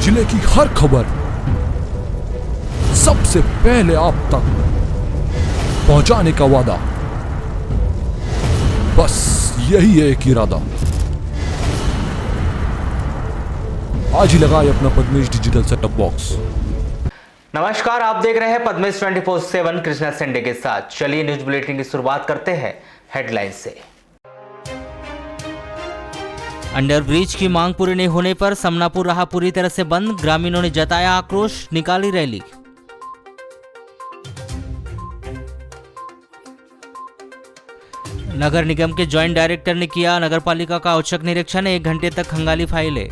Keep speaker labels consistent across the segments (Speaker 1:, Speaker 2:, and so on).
Speaker 1: जिले की हर खबर सबसे पहले आप तक पहुंचाने का वादा, बस यही है एक इरादा। आज ही लगाए अपना पद्मेश डिजिटल सेटअप बॉक्स।
Speaker 2: नमस्कार, आप देख रहे हैं पद्मेश 24/7 कृष्णा संडे के साथ। चलिए न्यूज बुलेटिन की शुरुआत करते हैं हेडलाइन से। अंडरब्रिज की मांग पूरी नहीं होने पर समनापुर रहा पूरी तरह से बंद। ग्रामीणों ने जताया आक्रोश, निकाली रैली। नगर निगम के जॉइंट डायरेक्टर ने किया नगरपालिका का औचक निरीक्षण। 1 घंटे तक खंगाली फाइलें।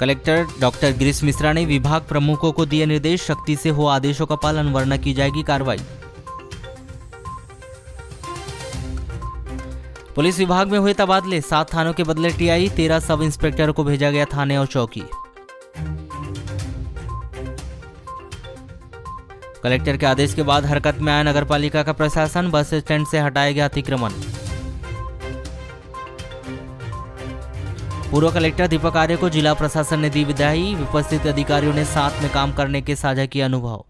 Speaker 2: कलेक्टर डॉक्टर गिरीश मिश्रा ने विभाग प्रमुखों को दिए निर्देश, सख्ती से हो आदेशों का पालन वरना की जाएगी कार्रवाई। पुलिस विभाग में हुए तबादले, 7 थानों के बदले टीआई, 13 सब इंस्पेक्टरों को भेजा गया थाने और चौकी। कलेक्टर के आदेश के बाद हरकत में आया नगरपालिका का प्रशासन, बस स्टैंड से हटाया गया अतिक्रमण। पूर्व कलेक्टर दीपक आर्य को जिला प्रशासन ने दी विदाई, उपस्थित अधिकारियों ने साथ में काम करने के साझा किया अनुभव।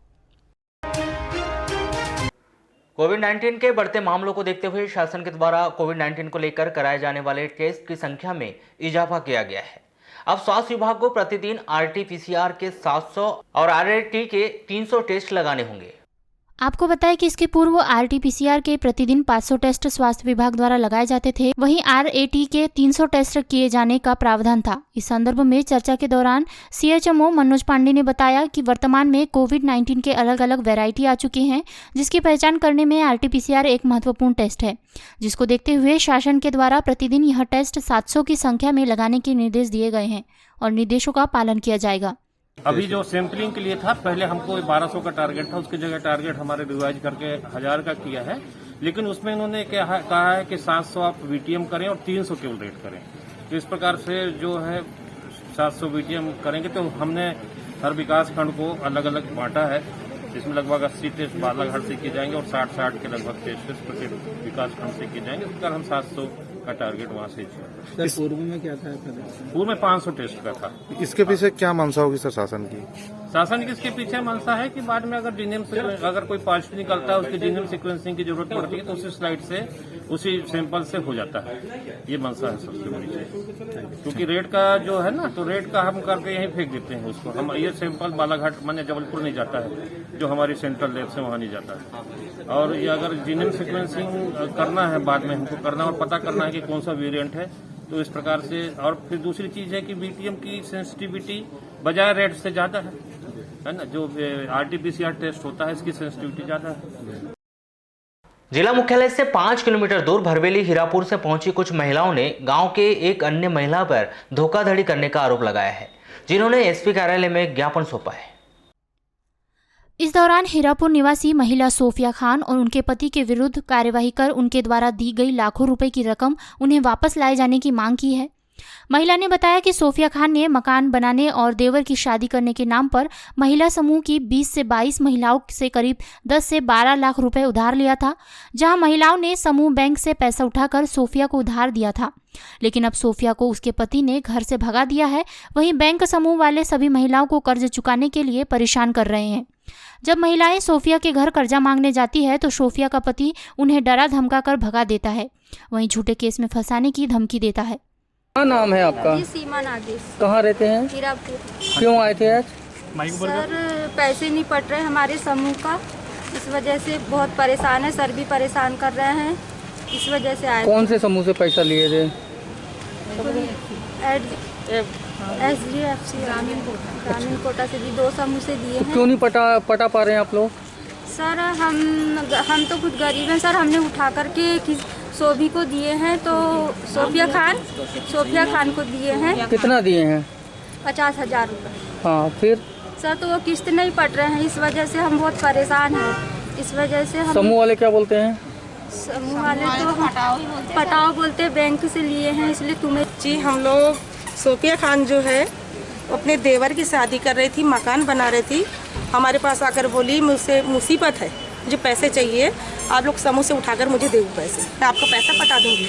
Speaker 2: कोविड-19 के बढ़ते मामलों को देखते हुए शासन के द्वारा कोविड-19 को लेकर कराए जाने वाले टेस्ट की संख्या में इजाफा किया गया है। अब स्वास्थ्य विभाग को प्रतिदिन RT-PCR के 700 और RAT के 300 टेस्ट लगाने होंगे।
Speaker 3: आपको बताएं कि इसके पूर्व RT-PCR के प्रतिदिन 500 टेस्ट स्वास्थ्य विभाग द्वारा लगाए जाते थे, वहीं RAT के 300 टेस्ट किए जाने का प्रावधान था। इस संदर्भ में चर्चा के दौरान CHMO मनोज पांडे ने बताया कि वर्तमान में कोविड-19 के अलग अलग वैरायटी आ चुके हैं, जिसकी पहचान करने में RT-PCR एक महत्वपूर्ण टेस्ट है, जिसको देखते हुए शासन के द्वारा प्रतिदिन यह टेस्ट 700 की संख्या में लगाने के निर्देश दिए गए हैं और निर्देशों का पालन किया जाएगा।
Speaker 4: अभी जो सैंपलिंग के लिए था, पहले हमको 1200 का टारगेट था, उसकी जगह टारगेट हमारे रिवाइज करके 1000 का किया है, लेकिन उसमें इन्होंने कहा है कि 700 आप VTM करें और 300 केवल रेट करें। तो इस प्रकार से जो है 700 VTM करेंगे, तो हमने हर विकास खंड को अलग अलग बांटा है, जिसमें लगभग 80 टेस्ट बालाघाट से किए जाएंगे और 60 के लगभग टेस्ट प्रत्येक विकास खंड से किए जाएंगे। इस प्रकार हम 700 का टारगेट वहाँ से।
Speaker 5: पूर्व में क्या था?
Speaker 4: पूर्व में 500 टेस्ट का था।
Speaker 5: इसके पीछे क्या मंशा होगी सर शासन की?
Speaker 4: शासन की इसके पीछे मंशा है कि बाद में अगर जीनोम अगर कोई पॉजिटिव निकलता है, उसकी जीनोम सीक्वेंसिंग की जरूरत पड़ती है, तो उसी स्लाइड से उसी सैंपल से हो जाता है। ये मंशा है सबसे बड़ी चीज, क्योंकि रेट का जो है ना, तो रेट का हम करके यहीं फेंक देते हैं उसको। हम ये सैंपल बालाघाट माने जबलपुर नहीं जाता है, जो हमारी सेंट्रल लैब से वहाँ नहीं जाता है। और ये अगर जीनोम सीक्वेंसिंग करना है, बाद में हमको करना और पता करना है कि कौन सा वेरिएंट है, तो इस प्रकार से। और फिर दूसरी चीज है कि VTM की सेंसिटिविटी बजाय रेट से ज्यादा है ना। जो RT-PCR टेस्ट होता है, इसकी सेंसिटिविटी ज्यादा है।
Speaker 2: जिला मुख्यालय से 5 किलोमीटर दूर भरवेली हीरापुर से पहुंची कुछ महिलाओं ने गांव के एक अन्य महिला पर धोखाधड़ी करने का आरोप लगाया है, जिन्होंने SP कार्यालय में ज्ञापन सौंपा है।
Speaker 3: इस दौरान हीरापुर निवासी महिला सोफिया खान और उनके पति के विरुद्ध कार्यवाही कर उनके द्वारा दी गई लाखों रुपए की रकम उन्हें वापस लाए जाने की मांग की है। महिला ने बताया कि सोफिया खान ने मकान बनाने और देवर की शादी करने के नाम पर महिला समूह की 20 से 22 महिलाओं से करीब 10 से 12 लाख रुपए उधार लिया था, जहां महिलाओं ने समूह बैंक से पैसा उठाकर सोफिया को उधार दिया था, लेकिन अब सोफिया को उसके पति ने घर से भगा दिया है। वहीं बैंक समूह वाले सभी महिलाओं को कर्ज चुकाने के लिए परेशान कर रहे हैं। जब महिलाएं सोफिया के घर कर्जा मांगने जाती है तो सोफिया का पति उन्हें डरा धमका कर भगा देता है, वहीं झूठे केस में फंसाने की धमकी देता है।
Speaker 6: क्या नाम है आपका?
Speaker 7: सीमा नागेश।
Speaker 6: कहाँ रहते हैं?
Speaker 7: हीरापुर।
Speaker 6: क्यों आए थे आज?
Speaker 7: सर, पैसे नहीं पट रहे हमारे समूह का, इस वजह से बहुत परेशान है। सर भी परेशान कर रहे हैं, इस वजह से आए।
Speaker 6: कौन से समूह से पैसा लिए थे?
Speaker 7: SDFC ग्रामीण कोटा से भी 2 समूह से दिए हैं।
Speaker 6: क्यों नहीं पटा पा रहे हैं आप लोग?
Speaker 7: सर हम तो खुद गरीब हैं सर। हमने उठा करके सोभी को दिए हैं, तो सोफिया खान को दिए हैं।
Speaker 6: कितना दिए हैं?
Speaker 7: 50,000 रुपये।
Speaker 6: हाँ, फिर
Speaker 7: सर तो वो किस्त नहीं पट रहे हैं, इस वजह से हम बहुत परेशान हैं। इस वजह से हम
Speaker 6: समूह वाले क्या बोलते हैं?
Speaker 7: समूह वाले तो पटाओ बोलते, बैंक से लिए हैं इसलिए तुम्हें।
Speaker 8: जी, हम लोग सोफिया खान जो है अपने देवर की शादी कर रही थी, मकान बना रही थी। हमारे पास आकर बोली मुझसे मुसीबत है, मुझे पैसे चाहिए, आप लोग समूह से उठाकर मुझे दो पैसे, मैं आपको पैसा पटा दूंगी।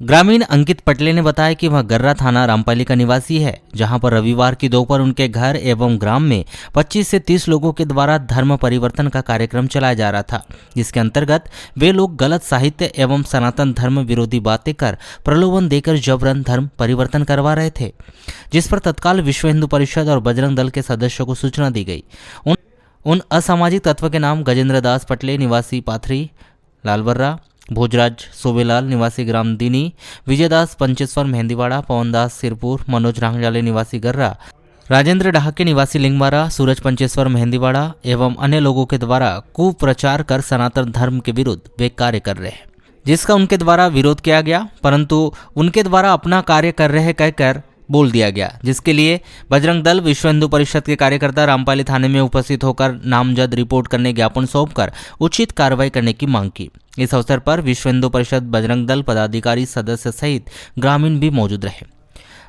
Speaker 2: ग्रामीण अंकित पटले ने बताया कि वह गर्रा थाना रामपाली का निवासी है, जहां पर रविवार की दोपहर उनके घर एवं ग्राम में 25 से 30 लोगों के द्वारा धर्म परिवर्तन का कार्यक्रम चलाया जा रहा था, जिसके अंतर्गत वे लोग गलत साहित्य एवं सनातन धर्म विरोधी बातें कर प्रलोभन देकर जबरन धर्म परिवर्तन करवा रहे थे, जिस पर तत्काल विश्व हिंदू परिषद और बजरंग दल के सदस्यों को सूचना दी गई। उन असामाजिक तत्व के नाम गजेंद्र दास पटले निवासी पाथरी लालबर्रा, भोजराज सोबेलाल निवासी ग्राम दीनी, विजयदास पंचेश्वर मेहंदीवाड़ा, पवनदास सिरपुर, मनोज रांगजाले निवासी गर्रा, राजेंद्र डहाके निवासी लिंगवाड़ा, सूरज पंचेश्वर मेहंदीवाड़ा एवं अन्य लोगों के द्वारा कुप्रचार कर सनातन धर्म के विरुद्ध वे कार्य कर रहे हैं, जिसका उनके द्वारा विरोध किया गया, परंतु उनके द्वारा अपना कार्य कर रहे कहकर बोल दिया गया, जिसके लिए बजरंग दल विश्व हिंदू परिषद के कार्यकर्ता रामपाली थाने में उपस्थित होकर नामजद रिपोर्ट करने ज्ञापन सौंपकर उचित कार्रवाई करने की मांग की। इस अवसर पर विश्व हिंदू परिषद बजरंग दल पदाधिकारी सदस्य सहित ग्रामीण भी मौजूद रहे।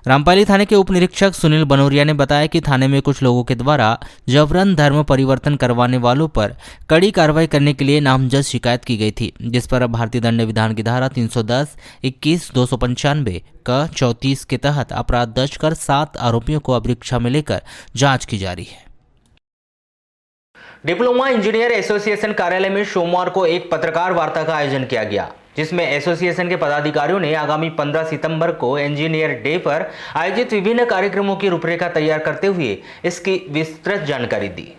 Speaker 2: रामपाली थाने के उप निरीक्षक सुनील बनोरिया ने बताया कि थाने में कुछ लोगों के द्वारा जबरन धर्म परिवर्तन करवाने वालों पर कड़ी कार्रवाई करने के लिए नामजद शिकायत की गई थी, जिस पर अब भारतीय दंड विधान की धारा 310, 21, 295 का 34 के तहत अपराध दर्ज कर 7 आरोपियों को अभिरक्षा में लेकर जांच की जा रही है। डिप्लोमा इंजीनियर एसोसिएशन कार्यालय में सोमवार को एक पत्रकार वार्ता का आयोजन किया गया, जिसमें एसोसिएशन के पदाधिकारियों ने आगामी 15 सितंबर को इंजीनियर डे पर आयोजित विभिन्न कार्यक्रमों की रूपरेखा तैयार करते हुए इसकी विस्तृत जानकारी दी।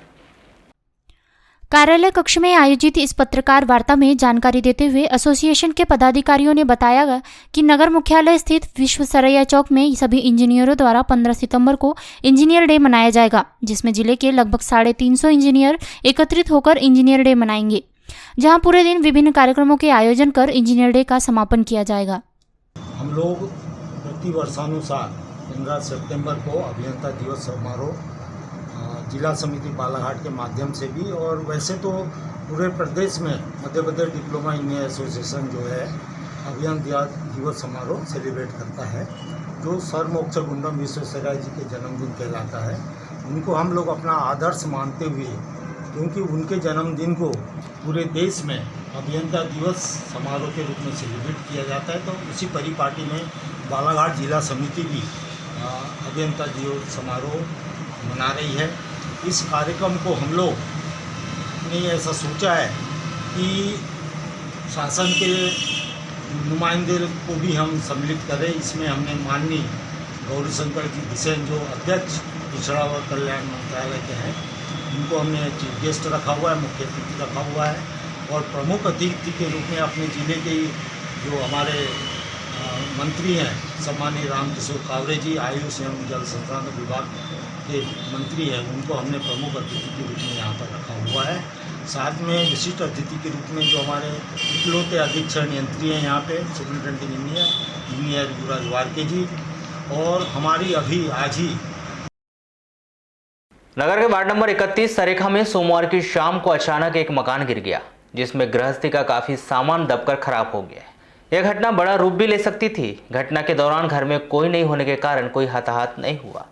Speaker 3: कार्यालय कक्ष में आयोजित इस पत्रकार वार्ता में जानकारी देते हुए एसोसिएशन के पदाधिकारियों ने बताया कि नगर मुख्यालय स्थित विश्वेश्वरैया चौक में सभी इंजीनियरों द्वारा 15 सितंबर को इंजीनियर डे मनाया जाएगा, जिसमें जिले के लगभग 350 इंजीनियर एकत्रित होकर इंजीनियर डे मनाएंगे, जहां पूरे दिन विभिन्न कार्यक्रमों के आयोजन कर इंजीनियर डे का समापन किया जाएगा।
Speaker 9: हम लोग प्रति वर्षानुसार 15 सितंबर को अभियंता दिवस समारोह जिला समिति बालाघाट के माध्यम से भी, और वैसे तो पूरे प्रदेश में Madhya Pradesh diploma engineer association जो है अभियंता दिवस समारोह सेलिब्रेट करता है, जो सर मोक्षगुंडम विश्वेश्वरैया जी के जन्मदिन कहलाता है। उनको हम लोग अपना आदर्श मानते हुए, क्योंकि उनके जन्मदिन को पूरे देश में अभियंता दिवस समारोह के रूप में सेलिब्रेट किया जाता है, तो उसी परिपाटी में बालाघाट जिला समिति भी अभियंता दिवस समारोह मना रही है। इस कार्यक्रम को हम लोग ने ऐसा सोचा है कि शासन के नुमाइंदे को भी हम सम्मिलित करें। इसमें हमने माननीय गौरीशंकर जी बिसेन, जो अध्यक्ष पिछड़ा वर्ग कल्याण मंत्रालय के हैं, उनको हमने चीफ गेस्ट रखा हुआ है, मुख्य अतिथि रखा हुआ है, और प्रमुख अतिथि के रूप में अपने ज़िले के जो हमारे मंत्री हैं सम्मानीय रामकिशोर कावरे जी, आयुष एवं जल संसाधन विभाग के मंत्री हैं, उनको हमने प्रमुख अतिथि के रूप में यहाँ पर रखा हुआ है। साथ में विशिष्ट अतिथि के रूप में जो हमारे इकलौते अधीक्षण यंत्री हैं यहाँ पे सुपरिटेंडेंट इंजीनियर युवराज वारके जी, और हमारी अभी आज ही
Speaker 2: नगर के वार्ड नंबर 31 सरेखा में सोमवार की शाम को अचानक एक मकान गिर गया, जिसमें गृहस्थी का काफी सामान दबकर खराब हो गया। यह घटना बड़ा रूप भी ले सकती थी। घटना के दौरान घर में कोई नहीं होने के कारण कोई हताहत नहीं हुआ।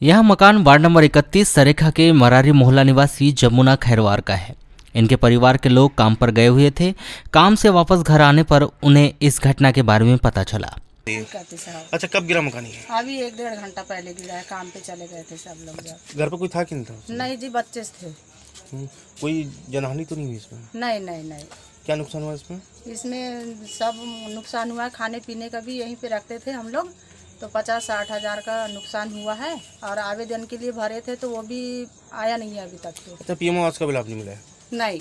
Speaker 2: यह मकान वार्ड नंबर 31 सरेखा के मरारी मोहल्ला निवासी जमुना खैरवार का है। इनके परिवार के लोग काम पर गए हुए थे। काम से वापस घर आने पर उन्हें इस घटना के बारे में पता चला।
Speaker 5: अच्छा, कब गिरा मकान ये?
Speaker 10: अभी 1-1.5 घंटा पहले गिरा है। काम पे चले गए थे सब लोग।
Speaker 5: घर पर कोई था कि नहीं था?
Speaker 10: नहीं जी, बच्चे थे।
Speaker 5: कोई जनहानि तो नहीं हुई इसमें?
Speaker 10: नहीं।
Speaker 5: क्या नुकसान हुआ इसमें?
Speaker 10: इसमें सब नुकसान हुआ है। खाने पीने का भी यहीं पे रखते थे हम लोग, तो 50-60 हज़ार का नुकसान हुआ है। और आवेदन के लिए भरे थे तो वो भी आया नहीं है अभी तक। तो
Speaker 5: अच्छा, पीएम आवास का भी लाभ नहीं मिला है?
Speaker 10: नहीं।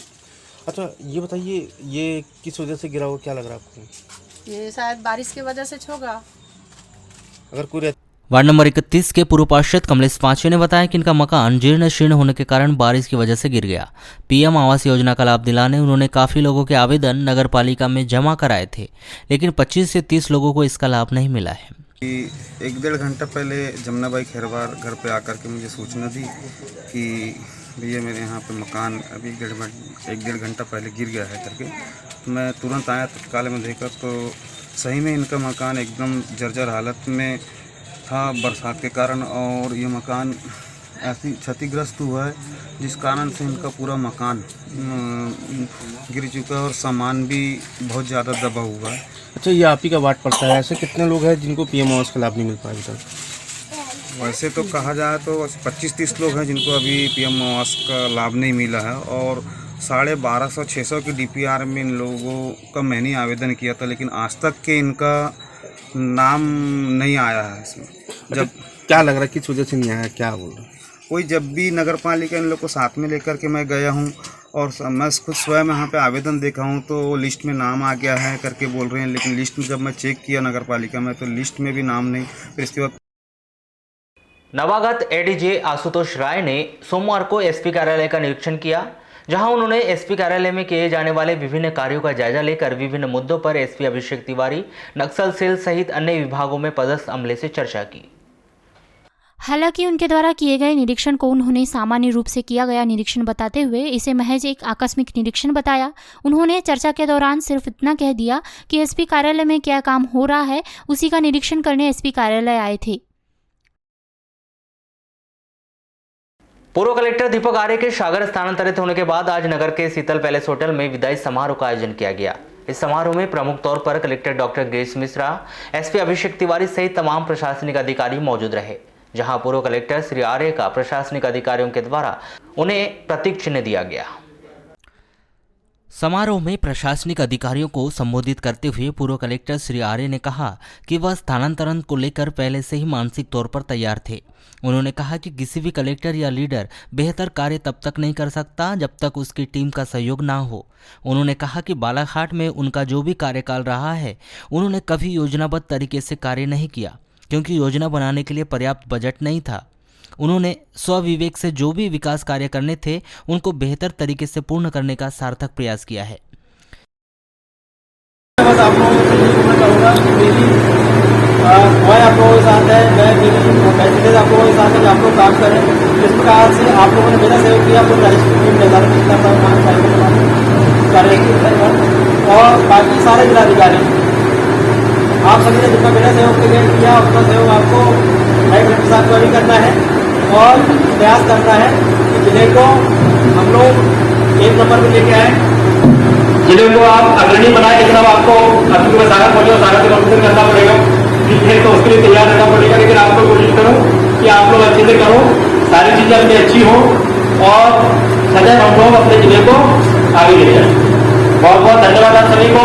Speaker 5: अच्छा, ये बताइए, ये किस वजह से गिरा हुआ, क्या लग रहा है आपको?
Speaker 10: ये शायद बारिश की वजह से होगा।
Speaker 5: अगर कोई
Speaker 2: वार्ड नंबर 31 के पूर्व पार्षद कमलेश पांचे ने बताया कि इनका मकान जीर्ण शीर्ण होने के कारण बारिश की वजह से गिर गया। पीएम आवास योजना का लाभ दिलाने उन्होंने काफ़ी लोगों के आवेदन नगर पालिका में जमा कराए थे, लेकिन 25 से 30 लोगों को इसका लाभ नहीं मिला है।
Speaker 5: 1-1.5 घंटा पहले जमुना बाई खैरवार घर पे आकर के मुझे सूचना दी कि भैया मेरे यहाँ पे मकान अभी 1-1.5 घंटा पहले गिर गया है करके। तो मैं तुरंत आया, तत्काल में देखा तो सही में इनका मकान एकदम जर्जर हालत में था बरसात के कारण, और ये मकान ऐसी क्षतिग्रस्त हुआ है जिस कारण से इनका पूरा मकान गिर चुका है और सामान भी बहुत ज़्यादा दबा हुआ है।
Speaker 11: अच्छा, ये आप ही का वार्ड पड़ता है। ऐसे कितने लोग हैं जिनको पीएम आवास का लाभ नहीं मिल पाया अभी तक?
Speaker 5: वैसे तो कहा जाए तो 25-30 लोग हैं जिनको अभी पीएम आवास का लाभ नहीं मिला है और 1250-600 की डीपीआर में इन लोगों का मैंने आवेदन किया था, लेकिन आज तक के इनका नाम नहीं आया है इसमें। जब
Speaker 11: क्या लग रहा है किस वजह से नहीं आया, क्या बोल रहे हैं?
Speaker 5: कोई जब भी नगर पालिका इन लोग को साथ में लेकर के मैं गया हूँ और मैं खुद स्वयं यहाँ पे आवेदन देखा हूँ तो लिस्ट में नाम आ गया है करके बोल रहे हैं, लेकिन लिस्ट में जब मैं चेक किया नगर पालिका में तो लिस्ट में भी नाम नहीं। फिर इसके बाद
Speaker 2: नवागत एडीजे आशुतोष राय ने सोमवार को एसपी कार्यालय का निरीक्षण किया, जहां उन्होंने एसपी कार्यालय में किए जाने वाले विभिन्न कार्यों का जायजा लेकर विभिन्न मुद्दों पर एसपी अभिषेक तिवारी, नक्सल सेल सहित अन्य विभागों में पदस्थ अमले से चर्चा की।
Speaker 3: हालांकि उनके द्वारा किए गए निरीक्षण को उन्होंने सामान्य रूप से किया गया निरीक्षण बताते हुए इसे महज एक आकस्मिक निरीक्षण बताया। उन्होंने चर्चा के दौरान सिर्फ इतना कह दिया कि एसपी कार्यालय में क्या काम हो रहा है उसी का निरीक्षण करने एसपी कार्यालय आए थे।
Speaker 2: पूर्व कलेक्टर दीपक आर्य के सागर स्थानांतरित होने के बाद आज नगर के शीतल पैलेस होटल में विदाई समारोह का आयोजन किया गया। इस समारोह में प्रमुख तौर पर collector doctor Girish Mishra, SP Abhishek Tiwari सहित तमाम प्रशासनिक अधिकारी मौजूद रहे, जहां पूर्व कलेक्टर श्री आर्य का प्रशासनिक अधिकारियों के द्वारा उन्हें प्रतीक चिन्ह दिया गया। समारोह में प्रशासनिक अधिकारियों को संबोधित करते हुए पूर्व कलेक्टर श्री आर्य ने कहा कि वह स्थानांतरण को लेकर पहले से ही मानसिक तौर पर तैयार थे। उन्होंने कहा कि किसी भी कलेक्टर या लीडर बेहतर कार्य तब तक नहीं कर सकता जब तक उसकी टीम का सहयोग ना हो। उन्होंने कहा कि बालाघाट में उनका जो भी कार्यकाल रहा है उन्होंने कभी योजनाबद्ध तरीके से कार्य नहीं किया, क्योंकि योजना बनाने के लिए पर्याप्त बजट नहीं था। उन्होंने स्वविवेक से जो भी विकास कार्य करने थे उनको बेहतर तरीके से पूर्ण करने का सार्थक प्रयास किया है।
Speaker 6: बस आप लोगों से ये कहना चाहूँगा कि मेरी दुआएं आप लोगों के साथ है, मैं मेरी मैसेजेज आप लोगों के साथ है कि आप लोग काम करें। जिस प्रकार से आप लोगों ने मेरा सहयोग किया तो रजिस्ट्री टीम निर्धारित करेगी और बाकी सारे जिलाधिकारी आप सभी ने जितना मेरा सहयोग किया उतना सहयोग आपको नए कलेक्टर साहब को भी करना है और प्रयास करना है कि जिले को हम लोग 1 नंबर पर लेके आए, जिले को आप अग्रणी बनाए। लेकिन अब आपको अभी मैं सागर पहुंचे और सागर से कंप्यूटर करना पड़ेगा, ठीक है, तो उसके लिए तैयार रहना पड़ेगा। लेकिन आपको कोशिश करो कि आप लोग अच्छे से करो, सारी चीजें अपनी अच्छी हो और सदैव हम लोग अपने जिले को आगे ले जाए। बहुत बहुत धन्यवाद आप सभी को।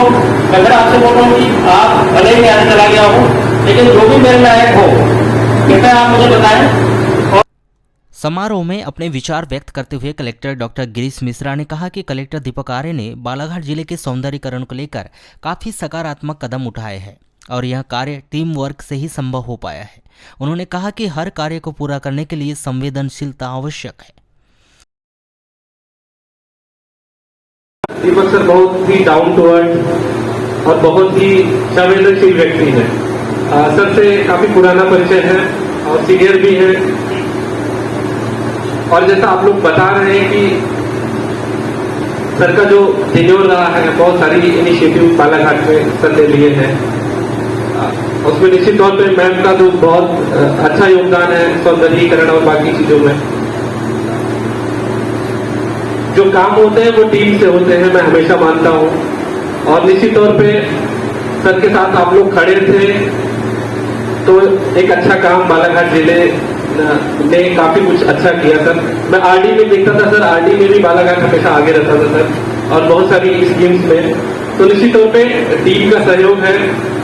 Speaker 6: मैं आपसे बोल रहा हूँ कि आप भले ही आगे चला गया हूँ, लेकिन जो भी मेरे लायक हो कृपया आप मुझे बताएं।
Speaker 2: समारोह में अपने विचार व्यक्त करते हुए कलेक्टर डॉक्टर गिरीश मिश्रा ने कहा कि कलेक्टर दीपक आर्य ने बालाघाट जिले के सौंदर्यीकरण को लेकर काफी सकारात्मक कदम उठाए हैं और यह कार्य टीम वर्क से ही संभव हो पाया है। उन्होंने कहा कि हर कार्य को पूरा करने के लिए संवेदनशीलता आवश्यक है।
Speaker 12: दीपक सर बहुत ही डाउन टू अर्थ और बहुत ही संवेदनशील व्यक्ति है। सर से काफी पुराना परिचय है और सीनियर भी है। और जैसा आप लोग बता रहे हैं कि सर का जो टेन्योर रहा है, बहुत सारी इनिशिएटिव बालाघाट में सर ने लिए हैं, उसमें निश्चित तौर पे मैम का तो बहुत अच्छा योगदान है सौंदर्यीकरण और बाकी चीजों में। जो काम होते हैं वो टीम से होते हैं, मैं हमेशा मानता हूँ। और निश्चित तौर पे सर के साथ आप लोग खड़े थे तो एक अच्छा काम बालाघाट जिले ने काफी कुछ अच्छा किया सर। मैं आरडी में देखता था सर, आरडी में भी बालाघाट हमेशा आगे रहता था सर और बहुत सारी स्कीम्स में। तो निश्चित तौर पे टीम का सहयोग है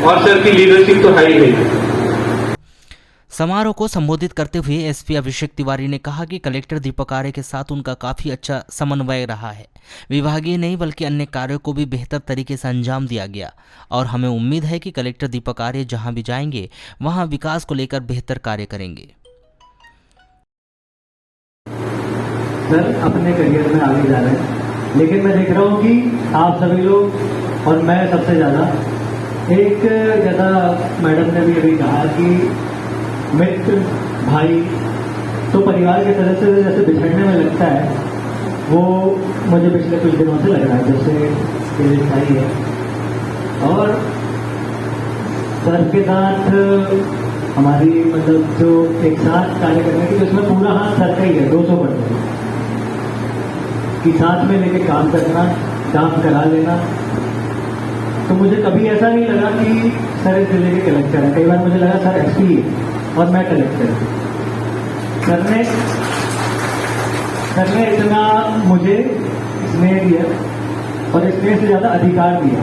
Speaker 12: और सर की लीडरशिप तो है ही है।
Speaker 2: समारोह को संबोधित करते हुए एसपी अभिषेक तिवारी ने कहा कि कलेक्टर दीपक आर्य के साथ उनका काफी अच्छा समन्वय रहा है। विभागीय नहीं बल्कि अन्य कार्यों को भी बेहतर तरीके से अंजाम दिया गया और हमें उम्मीद है कि कलेक्टर दीपक आर्य जहां भी जाएंगे वहां विकास को लेकर बेहतर कार्य करेंगे।
Speaker 13: सर अपने करियर में आगे जा रहे हैं, लेकिन मैं देख रहा हूँ कि आप सभी लोग और मैं सबसे ज़्यादा एक जैसा मैडम ने भी अभी कहा कि मित्र भाई तो परिवार की तरह से जैसे बिछड़ने में लगता है, वो मुझे पिछले कुछ दिनों से लग रहा है जैसे भाई है। और सर के साथ हमारी मतलब जो एक साथ कार्य करने की, उसमें पूरा हाथ सर का ही है 200% कि साथ में लेके काम करना, काम करा लेना। तो मुझे कभी ऐसा नहीं लगा कि सर इस जिले के कलेक्टर है। कई बार मुझे लगा सर एसपी है और मैं कलेक्टर हूँ। सर ने इतना मुझे स्नेह दिया और स्नेह से ज़्यादा अधिकार दिया